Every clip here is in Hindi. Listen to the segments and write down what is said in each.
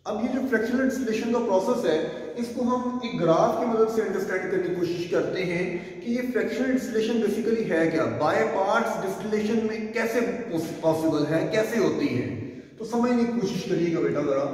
अब ये जो फ्रैक्शनल डिस्टिलेशन का प्रोसेस है, इसको हम एक ग्राफ की मदद से अंडरस्टैंड करने की कोशिश करते हैं कि ये फ्रैक्शनल डिस्टिलेशन बेसिकली है क्या, बाय पार्ट्स डिस्टिलेशन में कैसे पॉसिबल है, कैसे होती है। तो समझने की कोशिश करिएगा बेटा जरा।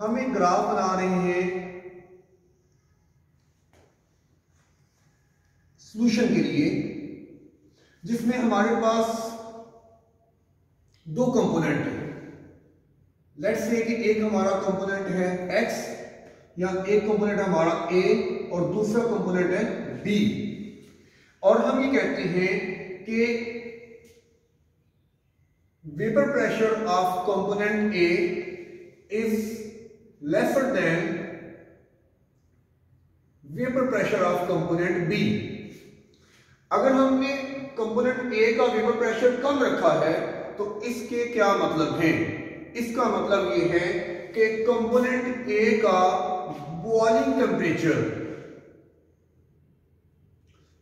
हम एक ग्राफ बना रहे हैं सॉल्यूशन के लिए, जिसमें हमारे पास दो कंपोनेंट है। लेट्स से कि एक हमारा कंपोनेंट है x, या एक कंपोनेंट हमारा a और दूसरा कंपोनेंट है b, और हम ये कहते हैं कि vapour pressure of component a is lesser than vapour pressure of component b। अगर हमने कंपोनेंट a का वेपर प्रेशर कम रखा है तो इसके क्या मतलब है? इसका मतलब ये है कि कंपोनेंट A का बॉइलिंग टेम्परेचर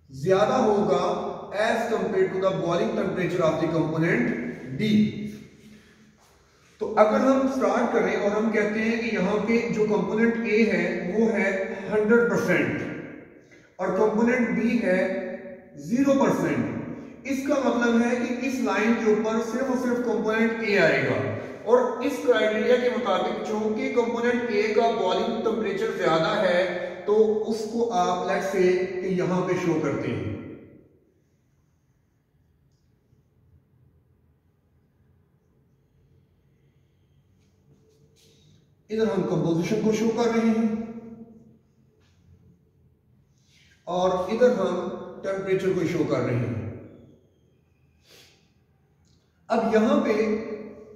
ज्यादा होगा as compare to the boiling temperature of the component B। तो अगर हम स्टार्ट करें और हम कहते हैं कि यहां पे जो कंपोनेंट A है वो है 100% और कंपोनेंट B है 0%, इसका मतलब है कि इस लाइन के ऊपर सिर्फ और सिर्फ कंपोनेंट A आएगा। और इस क्राइटेरिया के मुताबिक चूंकि कंपोनेंट A का बॉइलिंग टेम्परेचर ज्यादा है तो उसको आप लेट्स से कि यहां पे शो करते हैं। इधर हम कंपोजिशन को शो कर रहे हैं और इधर हम टेम्परेचर को शो कर रहे हैं। अब यहां पे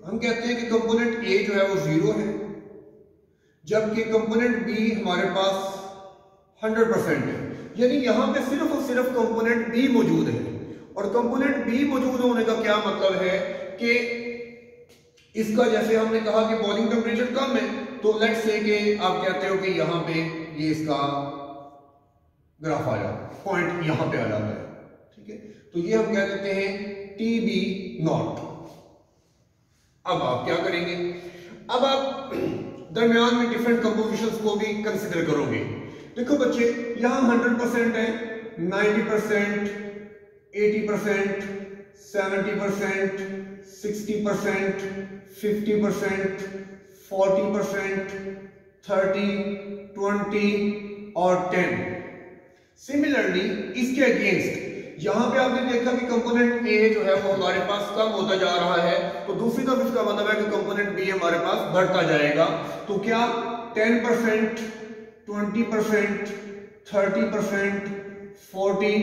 हम कहते हैं कि कंपोनेंट A जो है वो 0 है, जबकि कंपोनेंट B हमारे पास 100% है। यानी यहां पे सिर्फ और सिर्फ कंपोनेंट B मौजूद है। और कंपोनेंट B मौजूद होने का क्या मतलब है कि इसका, जैसे हमने कहा कि बॉइलिंग टेम्परेचर कम है, तो लेट्स से कि आप कहते हो कि यहां पे ये इसका ग्राफ आ जाता है, पॉइंट यहां पे आ जाता है, ठीक है। तो ये हम कह देते हैं TB0। अब आप क्या करेंगे? अब आप दरमियान में डिफरेंट कंपोजिशंस को भी कंसिडर करोगे। देखो बच्चे, यहां 100% है, 90%, 80%, 70%, 60%, 50%, 40%, 30, 20 और 10। सिमिलरली इसके अगेंस्ट यहां पे आपने देखा कि कंपोनेंट A जो है वो हमारे पास कम होता जा रहा है, तो दूसरी तरफ इसका मतलब है कि कंपोनेंट B हमारे पास बढ़ता जाएगा। तो क्या 10%, 20%, 30%, 40,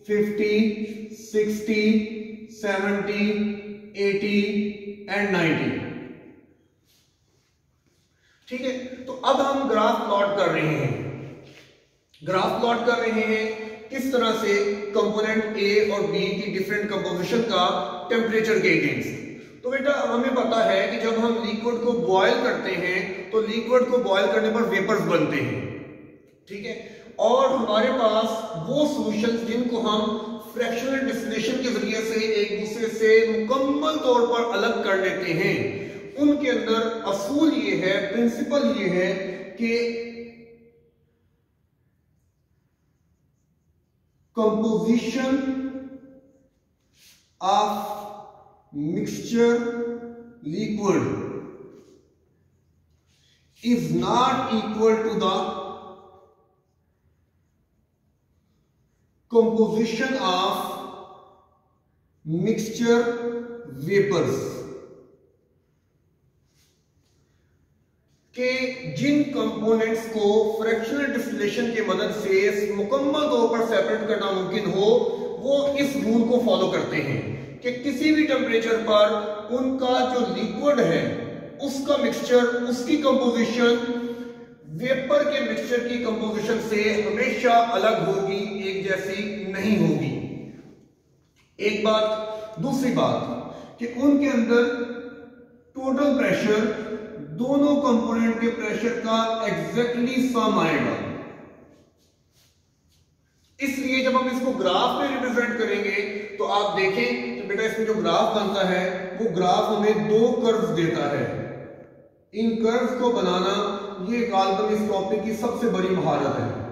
50, 60, 70, 80 एंड 90, ठीक है। तो अब हम ग्राफ प्लॉट कर रहे हैं। ग्राफ प्लॉट कर रहे हैं किस तरह से कंपोनेंट A और B की डिफरेंट कंपोजिशन का टेम्परेचर के अगेंस्ट। तो बेटा हमें पता है कि जब हम लिक्विड को बॉयल करते हैं तो लिक्विड को बॉयल करने पर वेपर्स बनते हैं, ठीक है। और हमारे पास वो सॉल्यूशंस जिनको हम फ्रैक्शनल डिस्टिलेशन के जरिए से एक दूसरे से मुकम्मल तौर पर अलग कर लेते हैं, उनके अंदर असूल ये है, प्रिंसिपल ये है कि composition of mixture liquid is not equal to the composition of mixture vapors। कि जिन कंपोनेंट्स को फ्रैक्शनल डिस्टिलेशन की मदद से मुकम्मल तौर पर सेपरेट करना मुमकिन हो, वो इस रूल को फॉलो करते हैं कि किसी भी टेम्परेचर पर उनका जो लिक्विड है उसका मिक्सचर, उसकी कंपोजिशन वेपर के मिक्सचर की कंपोजिशन से हमेशा अलग होगी, एक जैसी नहीं होगी। एक बात। दूसरी बात कि उनके अंदर टोटल प्रेशर दोनों कंपोनेंट के प्रेशर का एग्जैक्टली सम आएगा। इसलिए जब हम इसको ग्राफ में रिप्रेजेंट करेंगे तो आप देखें कि बेटा इसमें जो ग्राफ बनता है वो ग्राफ हमें दो कर्व्स देता है। इन कर्व्स को बनाना ये काल्पनिक टॉपिक की सबसे बड़ी महारत है।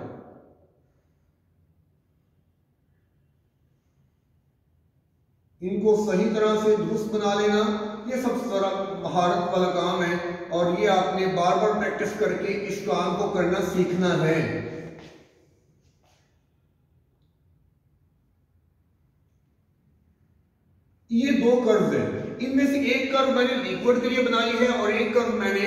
इनको सही तरह से दुरुस्त बना लेना ये सबसे बड़ा महारत वाला काम है, और ये आपने बार बार प्रैक्टिस करके इस काम को करना सीखना है। ये दो कर्व है, इनमें से एक कर्व मैंने लिक्विड के लिए बनाई है और एक कर्व मैंने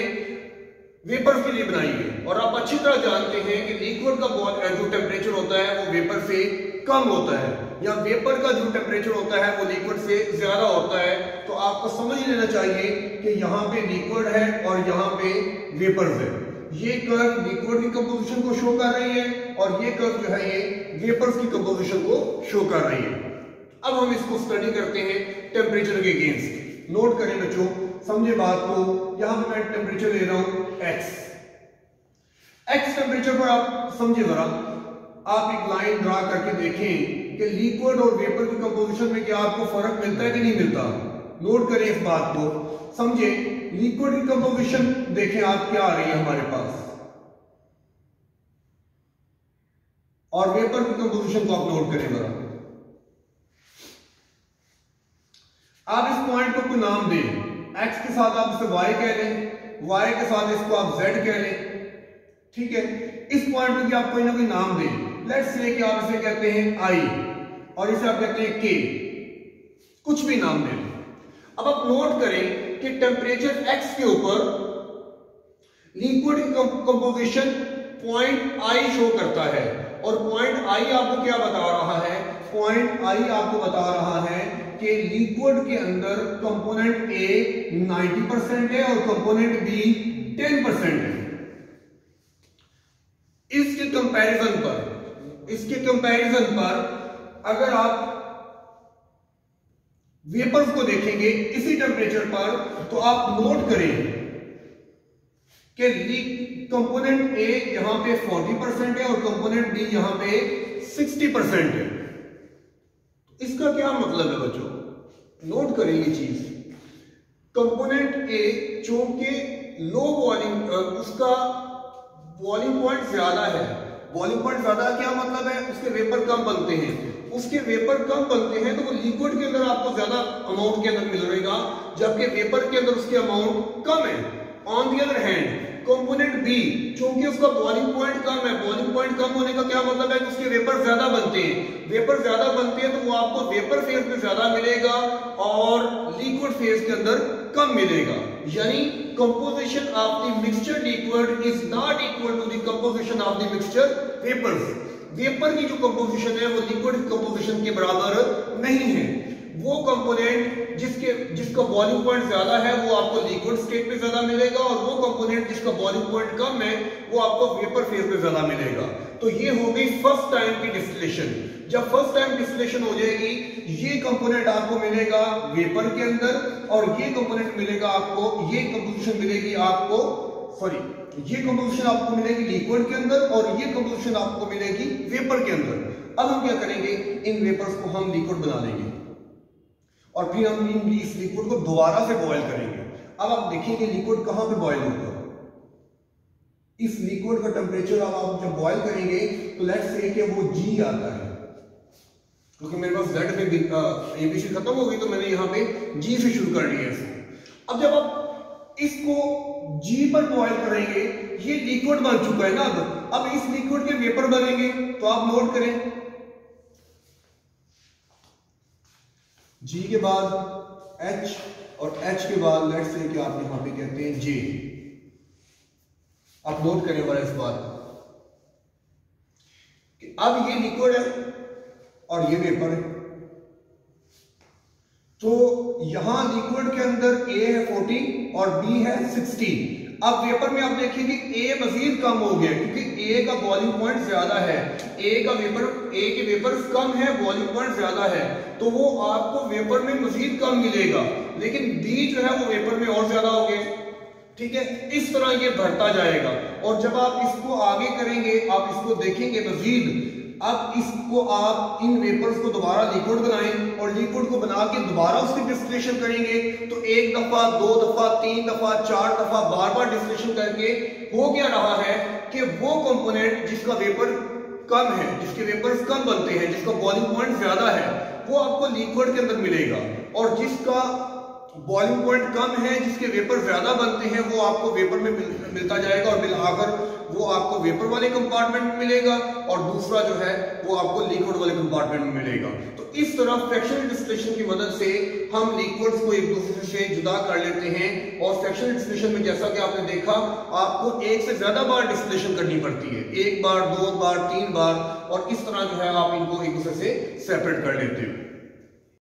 वेपर के लिए बनाई है। और आप अच्छी तरह जानते हैं कि लिक्विड का जो टेम्परेचर होता है वो वेपर से कम होता है, या वेपर का जो टेम्परेचर होता है वो लिक्विड से ज्यादा होता है। तो आपको समझ लेना चाहिए कि यहाँ पे लिक्विड है और यहाँ पे वेपर है। ये कर्व लिक्विड की कंपोजिशन को शो कर रही है और ये कर्व जो है ये वेपर्स की कंपोजिशन को शो कर रही है। अब हम इसको स्टडी करते हैं टेम्परेचर के अगेंस्ट। नोट करें बच्चों, समझे बात को। यहां पे मैं टेम्परेचर ले रहा हूं x टेम्परेचर पर आप समझे जरा, आप एक लाइन ड्रा करके देखें कि लिक्विड और वेपर की कंपोजिशन में क्या आपको फर्क मिलता है कि नहीं मिलता। नोट करें इस बात को, समझे। लिक्विड की कंपोजिशन देखें आप क्या आ रही है हमारे पास, और वेपर की कंपोजिशन को आप नोट करें जरा। आप इस पॉइंट को कोई नाम दें, x के साथ आप इसे y कह लें, y के साथ इसको आप z कह लें, ठीक है। इस पॉइंट को आप कोई ना कोई नाम दें। लेट्स से कि आप इसे कहते हैं I और इसे आप कहते हैं K, कुछ भी नाम दें। अब आप नोट करें कि टेम्परेचर x के ऊपर लिक्विड की कंपोजिशन पॉइंट I शो करता है, और पॉइंट I आपको क्या बता रहा है? पॉइंट I आपको बता रहा है कि लिक्विड के अंदर कंपोनेंट A 90% है और कंपोनेंट B 10% है। इसके कंपैरिजन पर अगर आप वेपर्स को देखेंगे इसी टेम्परेचर पर, तो आप नोट करें कि कंपोनेंट A यहां पे 40% है और कंपोनेंट B यहां पे 60% है। इसका क्या मतलब है बच्चों? नोट करें ये चीज। कंपोनेंट A चूंकि लो बॉइलिंग, उसका बॉइलिंग पॉइंट ज्यादा है। बॉइलिंग पॉइंट ज्यादा क्या मतलब है? उसके वेपर कम बनते हैं। उसके वेपर कम बनते हैं तो वो लिक्विड के अंदर आपको ज्यादा अमाउंट के अंदर मिलेगा, जबकि वेपर के अंदर उसके अमाउंट कम है। On the other hand component B चूंकि उसका बॉइलिंग पॉइंट कम है, बॉइलिंग पॉइंट कम होने का क्या मतलब है कि उसके वेपर ज्यादा बनते हैं। वेपर ज्यादा बनते हैं तो वो आपको वेपर फेज में ज्यादा मिलेगा और लिक्विड फेज के अंदर कम मिलेगा। यानी composition of the mixture liquid is not equal to the composition of the mixture vapours. Vapour की जो कंपोजिशन है वो लिक्विड कंपोजिशन के बराबर नहीं है। वो कंपोनेंट जिसका बॉइलिंग पॉइंट ज्यादा है वो आपको लिक्विड स्टेट में ज्यादा मिलेगा, और वो कंपोनेंट जिसका बॉइलिंग पॉइंट कम है वो आपको वेपर फेज में ज्यादा मिलेगा। तो ये हो गई फर्स्ट टाइम की डिस्टिलेशन। जब फर्स्ट टाइम डिस्टिलेशन हो जाएगी, ये कंपोनेंट आपको मिलेगा वेपर के अंदर, और ये कंपोनेंट मिलेगा आपको, ये कंपोजिशन मिलेगी आपको, सॉरी, ये कंपोजिशन आपको मिलेगी लिक्विड के अंदर और ये कंपोजिशन आपको मिलेगी वेपर के अंदर। अब हम क्या करेंगे, इन वेपर्स को हम लिक्विड बना लेंगे और फिर हम इस लिक्विड को दोबारा से बॉयल करेंगे। अब आप देखेंगे लिक्विड कहां पे बॉयल होगा। इस लिक्विड का टेम्परेचर अब आप जब बॉयल करेंगे तो लेट्स से कि वो G आता है, क्योंकि मेरे पास Z में ABC खत्म हो गई तो मैंने यहां पे G से शुरू कर दिया है। अब जब आप इसको G पर बॉयल करेंगे, ये लिक्विड बन चुका है ना। अब इस लिक्विड के वेपर बनेंगे, तो आप नोट करें G के बाद H और H के बाद लेट्स से कि आप यहां पे कहते हैं J। आप नोट करें वाला इस बात कि अब ये लिक्विड है और ये वेपर है। तो यहां लिक्विड के अंदर A है 40 और B है 60। अब वेपर में आप देखेंगे A मजीद कम हो गया क्योंकि A का बॉइलिंग पॉइंट ज्यादा है। A के वेपर कम है, बॉइलिंग पॉइंट ज्यादा है, तो वो आपको वेपर में मजीद कम मिलेगा, लेकिन B जो है वो वेपर में और ज्यादा हो गया। ठीक है, इस तरह ये बढ़ता जाएगा। और जब आप इसको आगे करेंगे, आप इसको देखेंगे मजीद, अब इसको आप इन वेपर्स को दोबारा लिक्विड बनाएं और लिक्विड को बना के दोबारा उसकी डिस्टिलेशन करेंगे तो एक दफा, दो दफा, तीन दफा, चार दफा बार बार डिस्टिलेशन करके हो क्या रहा है कि वो कंपोनेंट जिसका वेपर कम है, जिसके वेपर्स कम बनते हैं, जिसका बॉइलिंग पॉइंट ज्यादा है, वो आपको लिक्विड के अंदर मिलेगा, और जिसका बॉइलिंग पॉइंट कम है, जिसके वेपर ज्यादा बनते हैं, वो आपको वेपर में मिलता जाएगा और मिलाकर वो आपको वेपर वाले कंपार्टमेंट में मिलेगा और दूसरा जो है वो आपको लिक्विड वाले कंपार्टमेंट में मिलेगा। तो इस तरह फ्रैक्शनल डिस्टिलेशन की मदद से हम लिक्विड्स को एक दूसरे से जुदा कर लेते हैं। और फ्रैक्शनल डिस्टिलेशन में जैसा कि आपने देखा, आपको एक से ज्यादा बार डिस्टिलेशन करनी पड़ती है, एक बार, दो बार, तीन बार, और इस तरह जो है आप इनको एक दूसरे से सेपरेट कर लेते हो।